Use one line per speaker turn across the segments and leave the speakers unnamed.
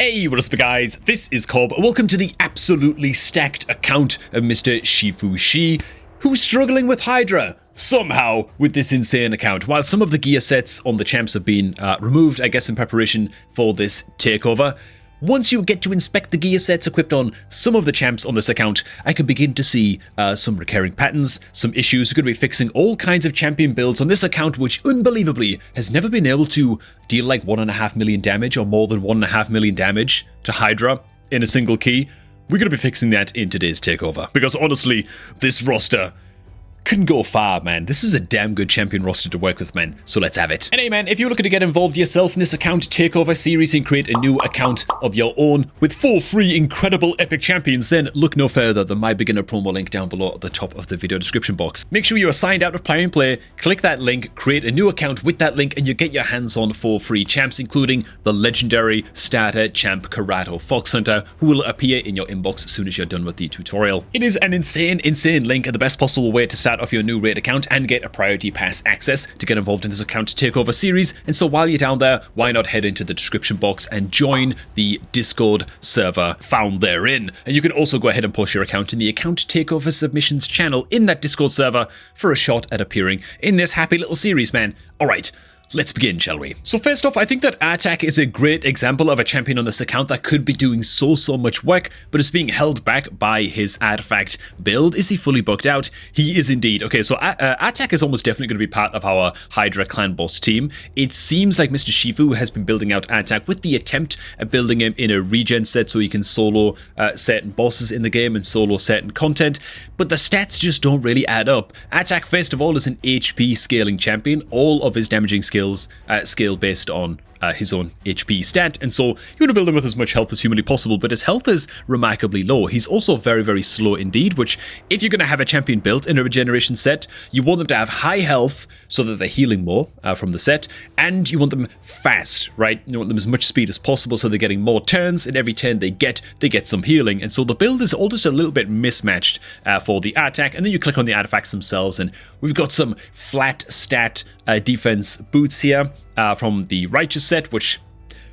Hey, what is up guys, this is Cobb. Welcome to the absolutely stacked account of Mr. Shifu Shi, who's struggling with Hydra somehow with this insane account. While some of the gear sets on the champs have been removed, I guess in preparation for this takeover, once you get to inspect the gear sets equipped on some of the champs on this account, I can begin to see some recurring patterns, some issues. We're going to be fixing all kinds of champion builds on this account, which unbelievably has never been able to deal like 1.5 million damage or more than 1.5 million damage to Hydra in a single key. We're going to be fixing that in today's takeover, because honestly, this roster can go far, man. This is a damn good champion roster to work with, man. So let's have it. And hey, man, if you're looking to get involved yourself in this account takeover series and create a new account of your own with 4 free incredible epic champions, then look no further than my beginner promo link down below at the top of the video description box. Make sure you are signed out of Play and Play, click that link, create a new account with that link, and you get your hands on 4 free champs, including the legendary starter champ Karato Fox Hunter, who will appear in your inbox as soon as you're done with the tutorial. It is an insane link and the best possible way to start off your new raid account and get a priority pass access to get involved in this account takeover series. And so while you're down there, why not head into the description box and join the Discord server found therein. And you can also go ahead and post your account in the account takeover submissions channel in that Discord server for a shot at appearing in this happy little series, man. All right, let's begin, shall we? So first off, I think that Artak is a great example of a champion on this account that could be doing so much work, but is being held back by his artifact build. Is he fully booked out? He is indeed. Okay, so Artak is almost definitely going to be part of our Hydra clan boss team. It seems like Mr. Shifu has been building out Artak with the attempt at building him in a regen set so he can solo certain bosses in the game and solo certain content, but the stats just don't really add up. Artak, first of all, is an HP scaling champion. All of his damaging skills scale based on his own HP stat, and so you want to build him with as much health as humanly possible, but his health is remarkably low. He's also very slow indeed, which if you're going to have a champion built in a regeneration set, you want them to have high health so that they're healing more from the set, and you want them fast, right? You want them as much speed as possible so they're getting more turns, and every turn they get some healing, and so the build is all just a little bit mismatched for the attack. And then you click on the artifacts themselves, and we've got some flat stat defense boots here from the Righteous set, which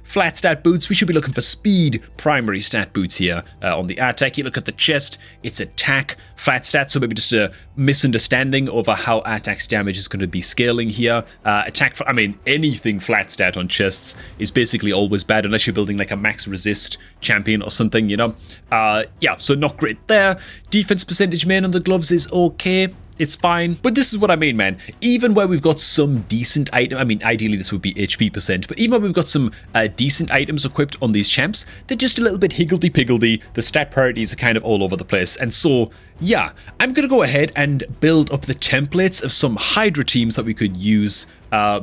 flat stat boots, we should be looking for speed primary stat boots here on the attack. You look at the chest, it's attack flat stat, so maybe just a misunderstanding over how attack's damage is going to be scaling here. Attack, I mean, anything flat stat on chests is basically always bad unless you're building like a max resist champion or something, you know. Yeah, so not great there. Defense percentage main on the gloves is okay. It's fine, but this is what I mean, man. Even where we've got some decent item, I mean, ideally this would be HP percent, but even where we've got some decent items equipped on these champs, they're just a little bit higgledy-piggledy. The stat priorities are kind of all over the place, and so, yeah, I'm gonna go ahead and build up the templates of some Hydra teams that we could use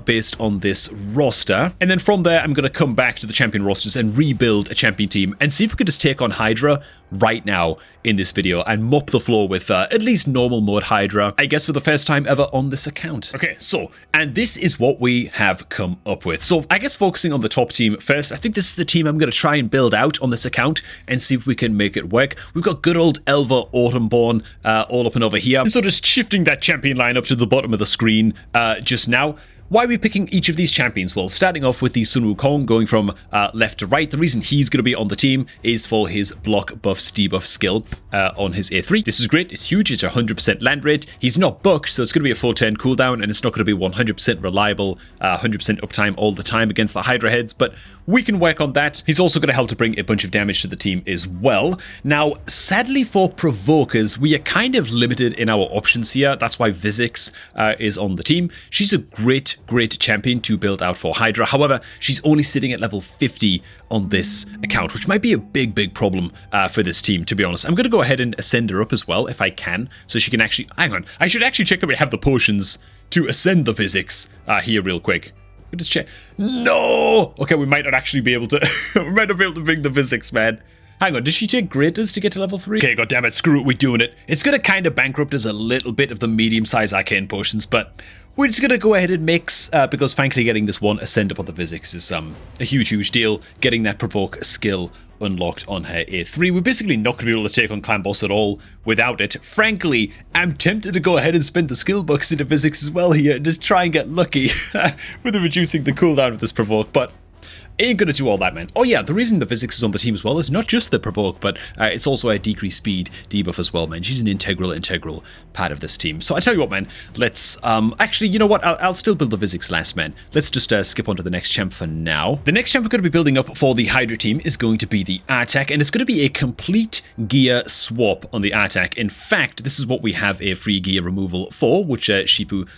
based on this roster, and then from there I'm going to come back to the champion rosters and rebuild a champion team and see if we could just take on Hydra right now in this video and mop the floor with at least normal mode Hydra, I guess for the first time ever on this account. Okay, so, and this is what we have come up with. So I guess focusing on the top team first, I think this is the team I'm going to try and build out on this account and see if we can make it work. We've got good old Elva Autumnborn all up and over here, and so just shifting that champion line up to the bottom of the screen just now. Why are we picking each of these champions? Well, starting off with the Sun Wukong, going from left to right. The reason he's going to be on the team is for his block buffs debuff skill on his A3. This is great. It's huge. It's 100% land rate. He's not booked, so it's going to be a full turn cooldown, and it's not going to be 100% reliable, 100% uptime all the time against the Hydra heads, but we can work on that. He's also going to help to bring a bunch of damage to the team as well. Now, sadly for provokers, we are kind of limited in our options here. That's why Vizix is on the team. She's a great champion to build out for Hydra. However, she's only sitting at level 50 on this account, which might be a big problem for this team, to be honest. I'm going to go ahead and ascend her up as well, if I can, so she can actually... Hang on. I should actually check that we have the potions to ascend the Vizix here real quick. Just check. No! Okay, we might not actually be able to... we might not be able to bring the Vizix, man. Hang on, does she take Greaters to get to level 3? Okay, goddammit, screw it, we're doing it. It's going to kind of bankrupt us a little bit of the medium-sized arcane potions, but we're just going to go ahead and mix, because frankly getting this one ascend up on the Vizix is a huge deal. Getting that provoke skill unlocked on her A3. We're basically not going to be able to take on Clan Boss at all without it. Frankly, I'm tempted to go ahead and spend the skill bucks into Physics as well here and just try and get lucky with reducing the cooldown of this provoke, but ain't gonna do all that, man. Oh yeah, the reason the physics is on the team as well is not just the provoke, but it's also a decreased speed debuff as well, man. She's an integral part of this team. So I tell you what, man, let's actually, you know what, I'll still build the physics last, man. Let's just skip on to the next champ for now. The next champ we're going to be building up for the Hydra team is going to be the Artak, and it's going to be a complete gear swap on the Artak. In fact, this is what we have a free gear removal for, which Shifu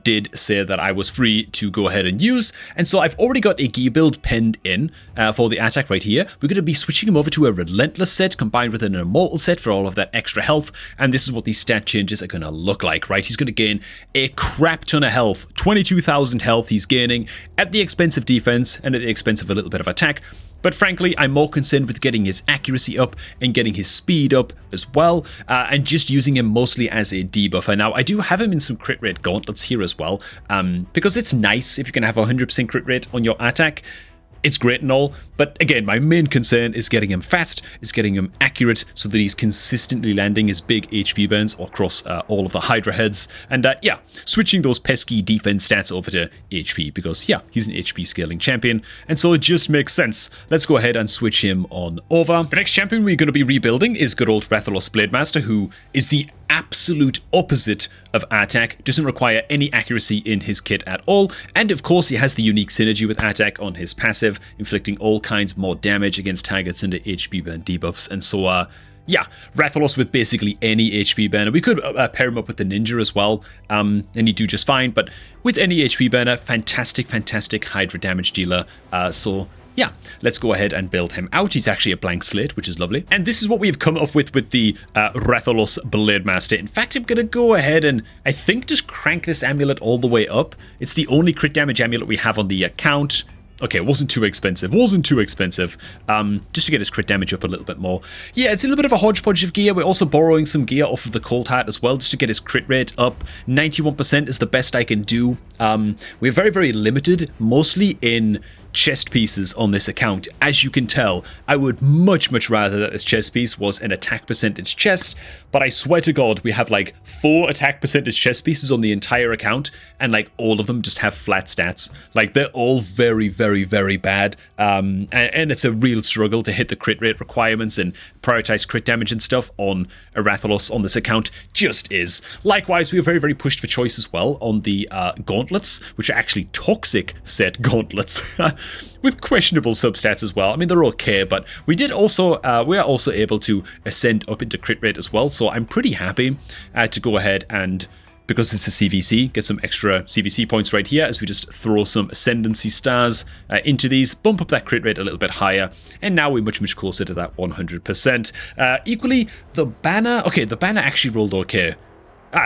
did say that I was free to go ahead and use, and so I've already got a gear build penned in for the Artak right here. We're going to be switching him over to a Relentless set combined with an Immortal set for all of that extra health, and this is what these stat changes are going to look like, right? He's going to gain a crap ton of health, 22,000 health he's gaining at the expense of defense and at the expense of a little bit of attack. But frankly, I'm more concerned with getting his accuracy up and getting his speed up as well, and just using him mostly as a debuffer. Now, I do have him in some crit rate gauntlets here as well, because it's nice if you can have 100% crit rate on your attack. It's great and all, but again, my main concern is getting him fast, is getting him accurate so that he's consistently landing his big HP burns across all of the Hydra heads, and yeah, switching those pesky defense stats over to HP, because yeah, he's an HP scaling champion, and so it just makes sense. Let's go ahead and switch him on over. The next champion we're going to be rebuilding is good old Rathalos Blademaster, who is the absolute opposite of Artak, doesn't require any accuracy in his kit at all, and of course he has the unique synergy with Artak on his passive, inflicting all kinds more damage against targets under HP burn debuffs, and so yeah, Rathalos with basically any HP burner. We could pair him up with the Ninja as well, and he'd do just fine, but with any HP burner, fantastic Hydra damage dealer, so yeah, let's go ahead and build him out. He's actually a blank slate, which is lovely. And this is what we've come up with the Rathalos Blademaster. In fact, I'm going to go ahead and, I think, just crank this amulet all the way up. It's the only crit damage amulet we have on the account. Okay, it wasn't too expensive. Just to get his crit damage up a little bit more. Yeah, it's a little bit of a hodgepodge of gear. We're also borrowing some gear off of the Cold Heart as well, just to get his crit rate up. 91% is the best I can do. We're very limited, mostly in chest pieces on this account. As you can tell, I would much rather that this chest piece was an attack percentage chest, but I swear to God, we have like 4 attack percentage chest pieces on the entire account, and like all of them just have flat stats. Like they're all very bad, and it's a real struggle to hit the crit rate requirements and prioritize crit damage and stuff on a Rathalos on this account. Just is. Likewise, we are very pushed for choice as well on the gauntlets, which are actually toxic set gauntlets. With questionable substats as well. I mean, they're okay, but we are also able to ascend up into crit rate as well, so I'm pretty happy to go ahead and, because it's a CVC, get some extra CVC points right here as we just throw some Ascendancy stars into these, bump up that crit rate a little bit higher, and now we're much closer to that 100%. Equally, the banner actually rolled okay.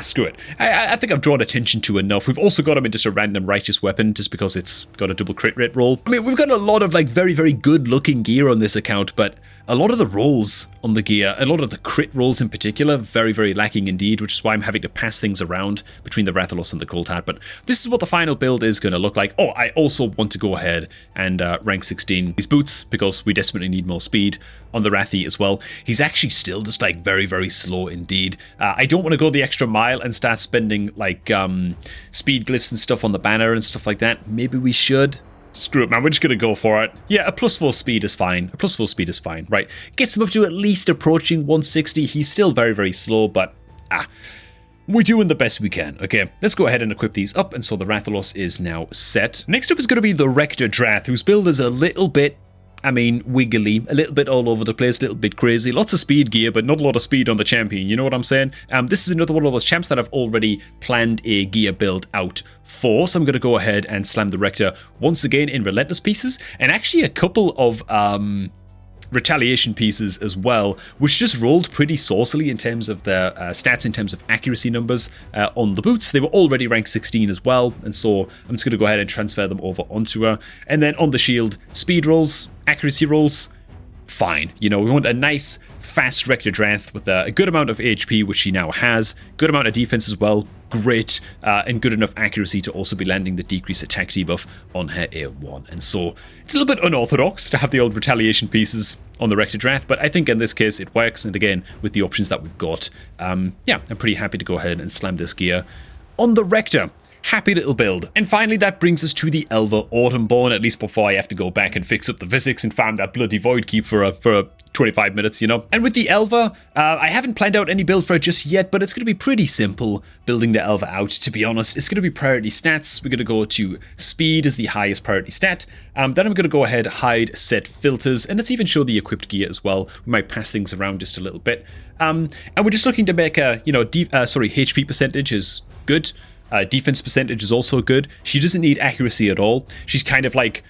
Screw it. I think I've drawn attention to enough. We've also got him in just a random righteous weapon, just because it's got a double crit rate roll. I mean, we've got a lot of like very good looking gear on this account, but a lot of the rolls on the gear, a lot of the crit rolls in particular, very lacking indeed, which is why I'm having to pass things around between the Rathalos and the Cold Heart. But this is what the final build is going to look like. Oh, I also want to go ahead and rank 16 these boots, because we desperately need more speed on the Rathi as well. He's actually still just like very slow indeed. I don't want to go the extra mile and start spending like speed glyphs and stuff on the banner and stuff like that. Maybe we should. Screw it, man. We're just going to go for it. Yeah, a +4 speed is fine. Right? Gets him up to at least approaching 160. He's still very slow, but we're doing the best we can. Okay, let's go ahead and equip these up, and so the Rathalos is now set. Next up is going to be the Rector Drath, whose build is a little bit, wiggly, a little bit all over the place, a little bit crazy. Lots of speed gear, but not a lot of speed on the champion, you know what I'm saying? This is another one of those champs that I've already planned a gear build out for, so I'm going to go ahead and slam the Rector once again in Relentless pieces, and actually a couple of retaliation pieces as well, which just rolled pretty saucily in terms of their stats, in terms of accuracy numbers on the boots. They were already ranked 16 as well, and so I'm just going to go ahead and transfer them over onto her. And then on the shield, speed rolls, accuracy rolls, fine. You know, we want a nice, fast Rector Drath with a good amount of HP, which she now has, good amount of defense as well, great, and good enough accuracy to also be landing the decreased attack debuff on her A1. And so it's a little bit unorthodox to have the old retaliation pieces on the Rector Drath, but I think in this case it works, and again, with the options that we've got, yeah, I'm pretty happy to go ahead and slam this gear on the Rector. happy little build. And finally, that brings us to the Elva Autumnborn, at least before I have to go back and fix up the physics and farm that bloody Void Keep for 25 minutes, you know. And with the Elva, I haven't planned out any build for it just yet, but it's going to be pretty simple building the Elva out, to be honest. It's going to be priority stats. We're going to go to speed as the highest priority stat. Then I'm going to go ahead, hide, set filters, and let's even show the equipped gear as well. We might pass things around just a little bit. And we're just looking to make a, HP percentage is good. Defense percentage is also good. She doesn't need accuracy at all. She's kind of like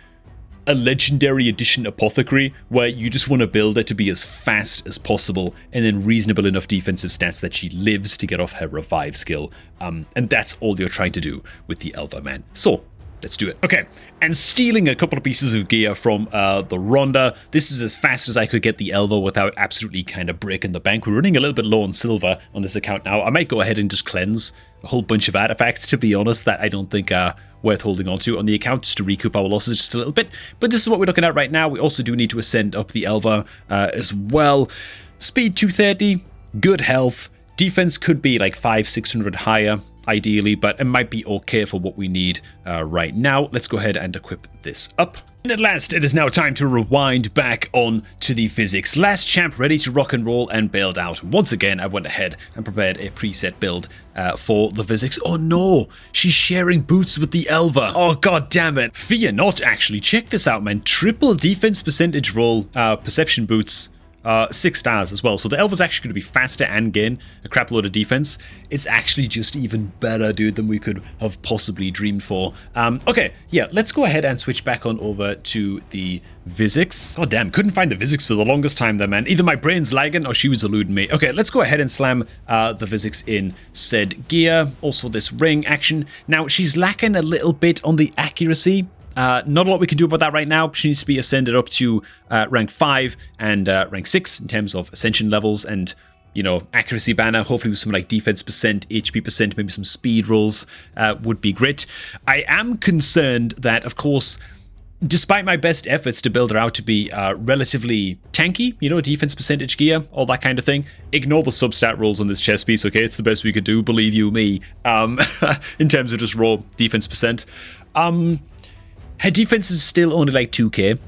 a legendary edition apothecary where you just want to build her to be as fast as possible and then reasonable enough defensive stats that she lives to get off her revive skill. And that's all you're trying to do with the Elva, man. So let's do it. Okay, and stealing a couple of pieces of gear from the Rhonda. This is as fast as I could get the Elva without absolutely kind of breaking the bank. We're running a little bit low on silver on this account now. I might go ahead and just cleanse a whole bunch of artifacts, to be honest, that I don't think are worth holding on to on the account, just to recoup our losses just a little bit. But this is what we're looking at right now. We also do need to ascend up the Elva as well. Speed 230, good health. Defense could be like 500-600 higher, ideally, but it might be okay for what we need right now. Let's go ahead and equip this up. And at last, it is now time to rewind back on to the physics. Last champ ready to rock and roll and build out. Once again, I went ahead and prepared a preset build for the physics. Oh no, she's sharing boots with the Elva. Oh god damn it. Fear not, actually. Check this out, man. Triple defense percentage roll, perception boots. 6 stars as well. So the Elva's actually going to be faster and gain a crap load of defense. It's actually just even better, dude, than we could have possibly dreamed for. Okay, yeah, let's go ahead and switch back on over to the physics. Oh damn, couldn't find the physics for the longest time there, man. Either my brain's lagging or she was eluding me. Okay, let's go ahead and slam the physics in said gear. Also this ring action. Now, she's lacking a little bit on the accuracy. Not a lot we can do about that right now. She needs to be ascended up to rank 5 and rank 6 in terms of ascension levels and, you know, accuracy banner. Hopefully with some like defense percent, HP percent, maybe some speed rolls would be great. I am concerned that, of course, despite my best efforts to build her out to be relatively tanky, you know, defense percentage gear, all that kind of thing, ignore the substat rolls on this chest piece, okay? It's the best we could do, believe you me, in terms of just raw defense percent. Her defense is still only like 2k,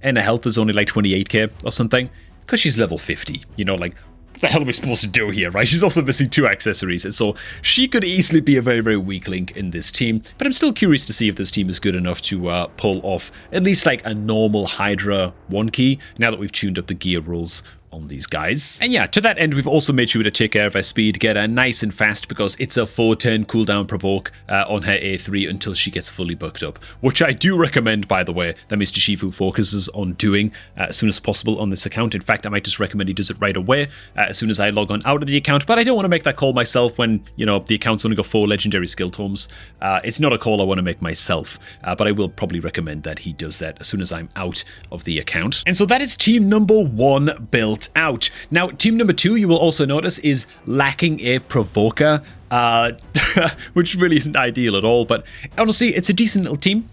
and her health is only like 28k or something, because she's level 50, you know, like, what the hell are we supposed to do here, right? She's also missing 2 accessories, and so she could easily be a very, very weak link in this team, but I'm still curious to see if this team is good enough to pull off at least like a normal Hydra 1 key, now that we've tuned up the gear rules on these guys. And yeah, to that end, we've also made sure to take care of her speed, get her nice and fast, because it's a 4-turn cooldown provoke on her A3 until she gets fully booked up, which I do recommend, by the way, that Mr. Shifu focuses on doing as soon as possible on this account. In fact, I might just recommend he does it right away as soon as I log on out of the account, but I don't want to make that call myself when, you know, the account's only got 4 legendary skill tomes. It's not a call I want to make myself, but I will probably recommend that he does that as soon as I'm out of the account. And so that is team number 1 built out. Now, team number 2, you will also notice, is lacking a provoker, which really isn't ideal at all, but honestly, it's a decent little team.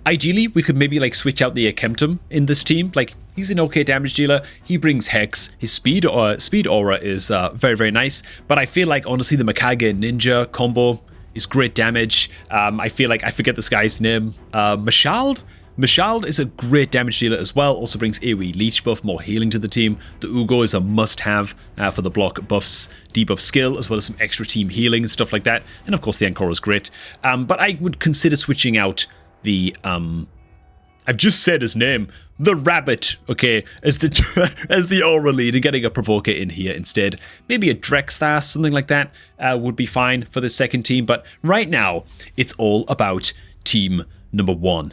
Ideally, we could maybe like switch out the Akemtum in this team. Like, he's an okay damage dealer. He brings Hex. His speed aura is very, very nice, but I feel like, honestly, the Mikage Ninja combo is great damage. I feel like I forget this guy's name. Mashald? Mashald is a great damage dealer as well, also brings AoE leech buff, more healing to the team. The Ugo is a must-have for the block buffs, debuff skill, as well as some extra team healing and stuff like that. And of course the Ankoro is great. But I would consider switching out the, I've just said his name, the Rabbit, okay, as the aura lead, and getting a Provoker in here instead. Maybe a Drexthas, something like that would be fine for the second team. But right now, it's all about team number 1.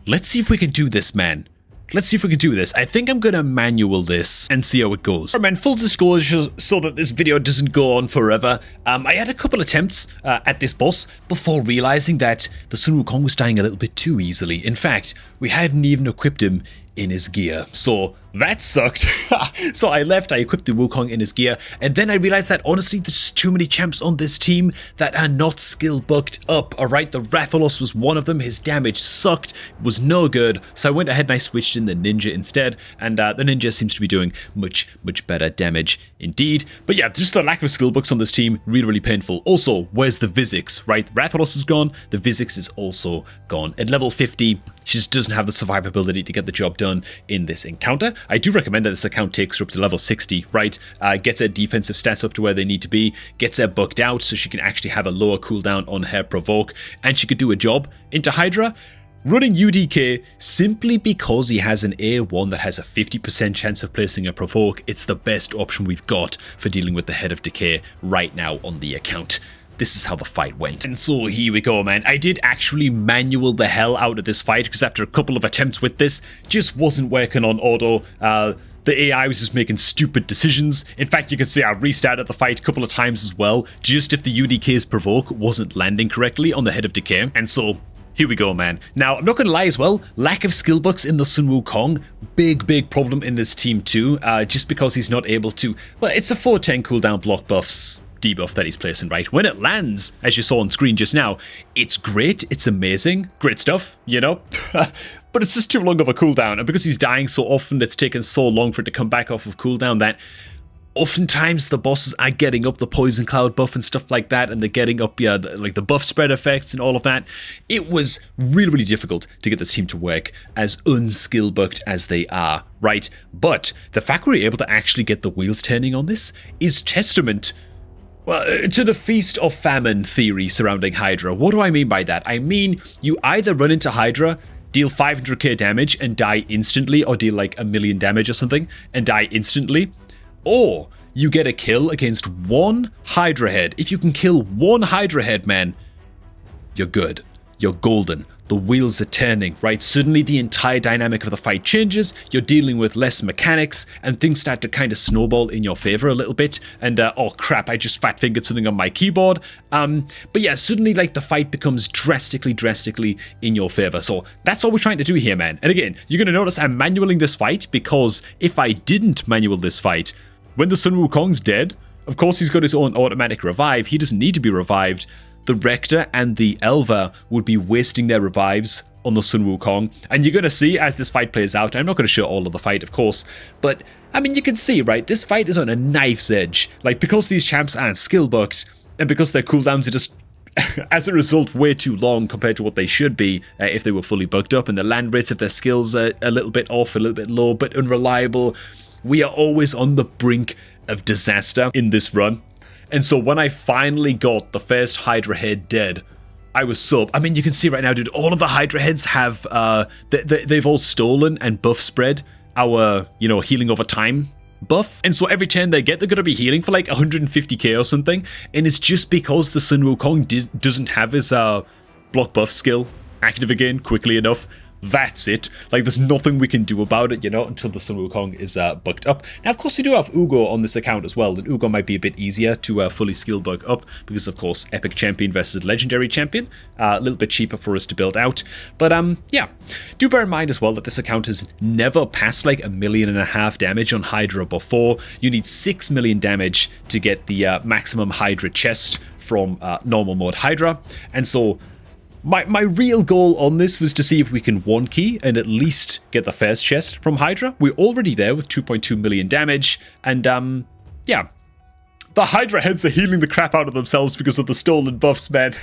Let's see if we can do this, man. Let's see if we can do this. I think I'm gonna manual this and see how it goes. Alright, man, full disclosure so that this video doesn't go on forever. I had a couple attempts at this boss before realizing that the Sun Wukong was dying a little bit too easily. In fact, we hadn't even equipped him in his gear. So that sucked. So I left, I equipped the Wukong in his gear, and then I realized that honestly there's too many champs on this team that are not skill booked up. Alright, the Rathalos was one of them. His damage sucked, was no good, so I went ahead and I switched in the Ninja instead, and the Ninja seems to be doing much better damage indeed. But yeah, just the lack of skill books on this team, really painful. Also, where's the Vizix, right? Rathalos is gone, the Vizix is also gone. At level 50, she just doesn't have the survivability to get the job done in this encounter. I do recommend that this account takes her up to level 60, right? Gets her defensive stats up to where they need to be, gets her bugged out so she can actually have a lower cooldown on her provoke, and she could do a job into Hydra. Running UDK simply because he has an A1 that has a 50% chance of placing a provoke, it's the best option we've got for dealing with the Head of Decay right now on the account. This is how the fight went. And so here we go, man. I did actually manual the hell out of this fight because after a couple of attempts with this, just wasn't working on auto. The AI was just making stupid decisions. In fact, you could say I restarted the fight a couple of times as well, just if the UDK's provoke wasn't landing correctly on the Head of Decay. And so here we go, man. Now, I'm not going to lie as well, lack of skill books in the Sun Wukong, big problem in this team too, just because he's not able to, well, it's a 410 cooldown block buffs debuff that he's placing, right? When it lands, as you saw on screen just now, it's great, it's amazing, great stuff, you know? But it's just too long of a cooldown, and because he's dying so often, it's taken so long for it to come back off of cooldown that oftentimes the bosses are getting up the poison cloud buff and stuff like that, and they're getting up like the buff spread effects and all of that. It was really difficult to get this team to work, as unskill booked as they are, right? But the fact we're able to actually get the wheels turning on this is testament, well, to the feast of famine theory surrounding Hydra. What do I mean by that? I mean, you either run into Hydra, deal 500k damage and die instantly, or deal like 1,000,000 damage or something and die instantly, or you get a kill against one Hydra head. If you can kill one Hydra head, man, you're good. You're golden. The wheels are turning, right? Suddenly the entire dynamic of the fight changes, you're dealing with less mechanics, and things start to kind of snowball in your favor a little bit, and oh crap, I just fat-fingered something on my keyboard. But yeah, suddenly like the fight becomes drastically in your favor. So that's all we're trying to do here, man. And again, you're going to notice I'm manualing this fight, because if I didn't manual this fight, when the Sun Wukong's dead, of course he's got his own automatic revive, he doesn't need to be revived. The Rector and the Elva would be wasting their revives on the Sun Wukong, and you're going to see as this fight plays out. I'm not going to show all of the fight, of course, but I mean, you can see, right, this fight is on a knife's edge, like, because these champs aren't skill booked, and because their cooldowns are just, as a result, way too long compared to what they should be if they were fully bugged up, and the land rates of their skills are a little bit off, a little bit low, but unreliable. We are always on the brink of disaster in this run. And so when I finally got the first Hydra head dead, I was so... I mean, you can see right now, dude, all of the Hydra heads have... they've all stolen and buff spread our, you know, healing over time buff. And so every turn they get, they're going to be healing for like 150k or something. And it's just because the Sun Wukong doesn't have his block buff skill active again quickly enough. That's it. Like, there's nothing we can do about it, you know, until the Sun Wukong is bugged up. Now, of course, we do have Ugo on this account as well, and Ugo might be a bit easier to fully skill bug up, because, of course, Epic Champion versus Legendary Champion, a little bit cheaper for us to build out. But, yeah, do bear in mind as well that this account has never passed, like, 1.5 million damage on Hydra before. You need 6 million damage to get the maximum Hydra chest from normal mode Hydra, and so... My real goal on this was to see if we can one key and at least get the first chest from Hydra. We're already there with 2.2 million damage, and yeah. The Hydra heads are healing the crap out of themselves because of the stolen buffs, man.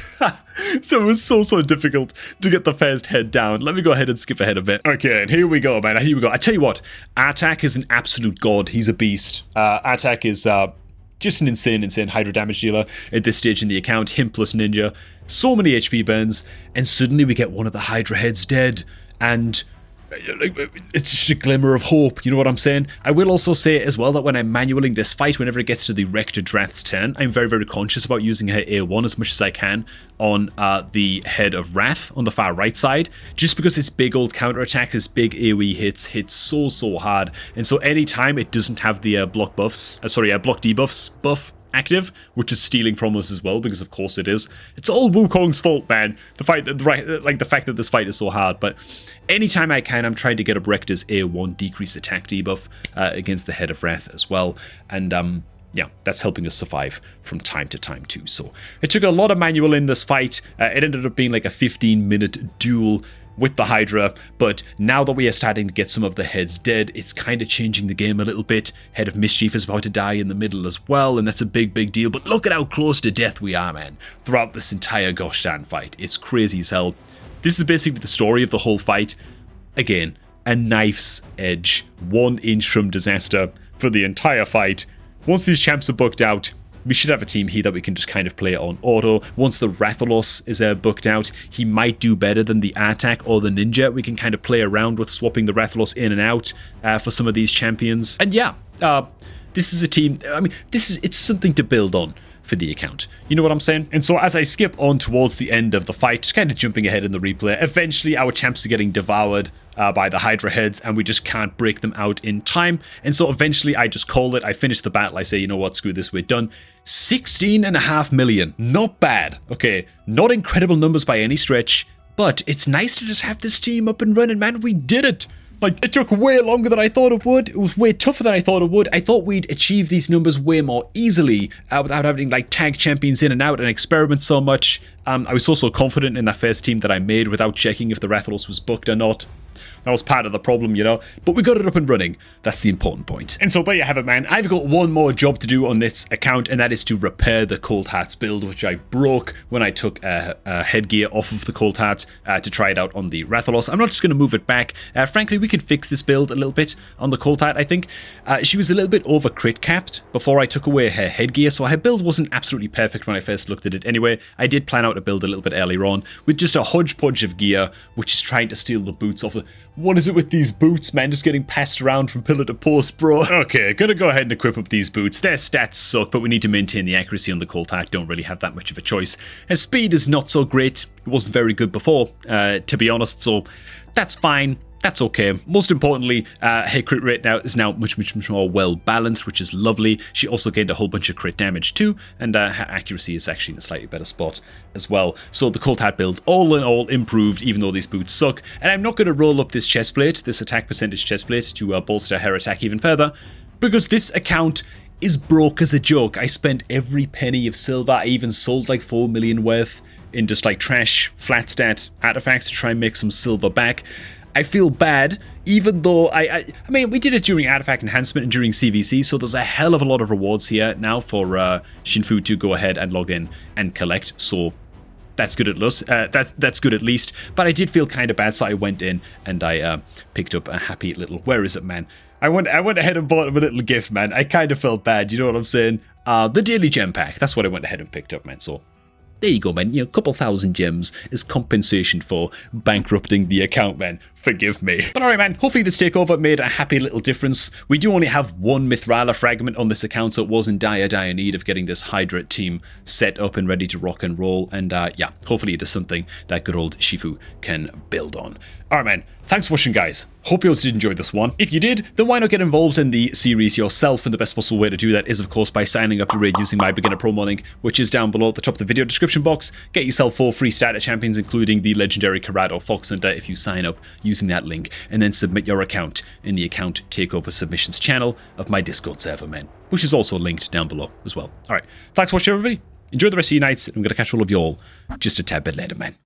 So it was so difficult to get the first head down. Let me go ahead and skip ahead a bit. Okay, and here we go, man. Here we go. I tell you what, Artak is an absolute god. He's a beast. Artak is... just an insane Hydra damage dealer at this stage in the account. Him plus Ninja. So many HP burns. And suddenly we get one of the Hydra heads dead. And it's just a glimmer of hope. You know what I'm saying? I will also say as well that when I'm manualing this fight, whenever it gets to the Rector Drath's turn, I'm very conscious about using her A1 as much as I can on the head of Wrath on the far right side, just because its big old counterattacks, its big AoE hits so hard. And so anytime it doesn't have the block debuffs buff active, which is stealing from us as well, because of course it is. It's all Wukong's fault, man. The fact that this fight is so hard. But anytime I can, I'm trying to get up Rector's A1 decrease attack debuff against the Head of Wrath as well. And yeah, that's helping us survive from time to time too. So it took a lot of manual in this fight. It ended up being like a 15-minute duel with the Hydra, but now that we are starting to get some of the heads dead, it's kind of changing the game a little bit. Head of Mischief is about to die in the middle as well, and that's a big deal. But look at how close to death we are, man, throughout this entire gosh darn fight. It's crazy as hell. This is basically the story of the whole fight. Again, a knife's edge, 1 inch from disaster for the entire fight. Once these champs are booked out, we should have a team here that we can just kind of play on auto. Once the Rathalos is booked out, he might do better than the Artak or the Ninja. We can kind of play around with swapping the Rathalos in and out for some of these champions. And yeah, this is a team, I mean, it's something to build on for the account. You know what I'm saying? And so as I skip on towards the end of the fight, just kind of jumping ahead in the replay, eventually our champs are getting devoured by the Hydra heads, and we just can't break them out in time. And so eventually I just call it. I finish the battle. I say, you know what, screw this, we're done. 16.5 million. Not bad. Okay, not incredible numbers by any stretch, but it's nice to just have this team up and running, man. We did it. Like, it took way longer than I thought it would. It was way tougher than I thought it would. I thought we'd achieve these numbers way more easily without having, like, tag champions in and out and experiment so much. I was so confident in that first team that I made without checking if the Rathalos was booked or not. That was part of the problem, you know, but we got it up and running. That's the important point. And so there you have it, man. I've got one more job to do on this account, and that is to repair the Cold Hearts build, which I broke when I took headgear off of the Cold Heart to try it out on the Rathalos. I'm not just going to move it back. Frankly, we can fix this build a little bit on the Cold Heart, I think. She was a little bit over crit capped before I took away her headgear, so her build wasn't absolutely perfect when I first looked at it. Anyway, I did plan out a build a little bit earlier on with just a hodgepodge of gear, which is trying to steal the boots off the... What is it with these boots, man? Just getting passed around from pillar to post, bro. Okay, gonna go ahead and equip up these boots. Their stats suck, but we need to maintain the accuracy on the Cold Heart. Don't really have that much of a choice. Her speed is not so great. It wasn't very good before, to be honest, so that's fine. That's okay. Most importantly, her crit rate now is much more well balanced, which is lovely. She also gained a whole bunch of crit damage too, and her accuracy is actually in a slightly better spot as well. So the Cold Heart build, all in all, improved, even though these boots suck. And I'm not going to roll up this chestplate, this attack percentage chestplate, to bolster her attack even further, because this account is broke as a joke. I spent every penny of silver. I even sold like 4 million worth in just like trash, flat stat artifacts to try and make some silver back. I feel bad, even though I mean, we did it during Artifact Enhancement and during CVC, so there's a hell of a lot of rewards here now for Shinfu to go ahead and log in and collect, so that's good at least. That's good at least. But I did feel kind of bad, so I went in and I picked up a happy little... Where is it, man? I went ahead and bought him a little gift, man. I kind of felt bad, you know what I'm saying? The Daily Gem Pack, that's what I went ahead and picked up, man, so... There you go, man. You know, a couple thousand gems as compensation for bankrupting the account, man. Forgive me. But alright, man. Hopefully this takeover made a happy little difference. We do only have one Mithrala fragment on this account, so it was in dire need of getting this Hydra team set up and ready to rock and roll. And yeah, hopefully it is something that good old Shifu can build on. Alright, man. Thanks for watching, guys. Hope you all did enjoy this one. If you did, then why not get involved in the series yourself? And the best possible way to do that is, of course, by signing up to Raid using my beginner promo link, which is down below at the top of the video description box. Get yourself 4 free starter champions, including the legendary Corrado Fox Hunter, if you sign up using that link, and then submit your account in the account takeover submissions channel of my Discord server, man, which is also linked down below as well. Alright, thanks for watching, everybody. Enjoy the rest of your nights, and I'm going to catch all of you all just a tad bit later, man.